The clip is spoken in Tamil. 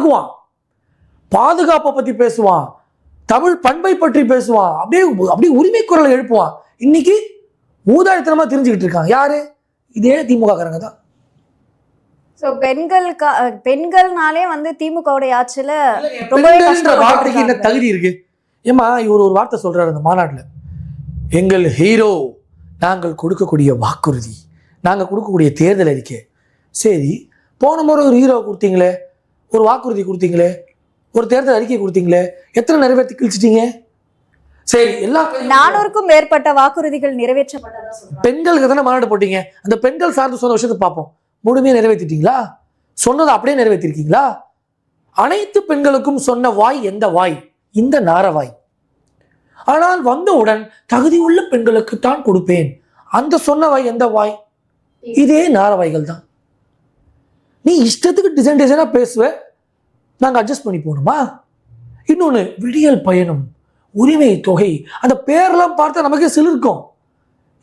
தருகுவான், பாதுகாப்பை பற்றி பேசுவான், தமிழ் பண்பை பற்றி பேசுவான், அப்படியே உரிமை குரலை எழுப்புவான். இன்னைக்கு மூதாயிரத்தனமாக தெரிஞ்சுக்கிட்டு இருக்கான். யாரு? இதே திமுக காரங்க தான். ஸோ பெண்கள்னாலே வந்து திமுகவுடைய ஆட்சியில் வார்த்தைக்கு என்ன தகுதி இருக்கு? ஏமா இவர் ஒரு வார்த்தை சொல்றாரு அந்த மாநாட்டில், எங்கள் ஹீரோ நாங்கள் கொடுக்கக்கூடிய வாக்குறுதி, நாங்கள் கொடுக்கக்கூடிய தேர்தல் அறிக்கை. சரி, போன முறை ஒரு ஹீரோ கொடுத்தீங்களே, ஒரு வாக்குறுதி கொடுத்தீங்களே, ஒரு தேர்தல் அறிக்கை கொடுத்தீங்களே, எத்தனை நிறைவேற்றி கிழிச்சிட்டீங்க? சரி, எல்லாம் 400க்கும் மேற்பட்ட வாக்குறுதிகள் நிறைவேற்றப்பட்டதா சொல்றாங்க. பெண்களுக்கு தானே மாநாடு போட்டீங்க. அந்த பெண்கள் சார்ந்து சொன்ன விஷயத்தை பார்ப்போம். முழுமையாக நிறைவேற்றிட்டீங்களா? சொன்னதை அப்படியே நிறைவேற்றிருக்கீங்களா? அனைத்து பெண்களுக்கும் சொன்ன வாய் எந்த வாய்? இந்த நாரவாய். ஆனால் வந்தவுடன் தகுதி உள்ள பெண்களுக்கு தான் கொடுப்பேன், அந்த சொன்ன வாய் எந்த வாய்? இதே நாரவாய்கள் தான். நீ இஷ்டத்துக்கு டிசைனா பேசுவ, நாங்கள் அட்ஜஸ்ட் பண்ணி போகணுமா? இன்னொன்று, விடியல் பயணம், உரிமை தொகை, அந்த பேரெல்லாம் பார்த்தா நமக்கே சிலிர்க்கும்.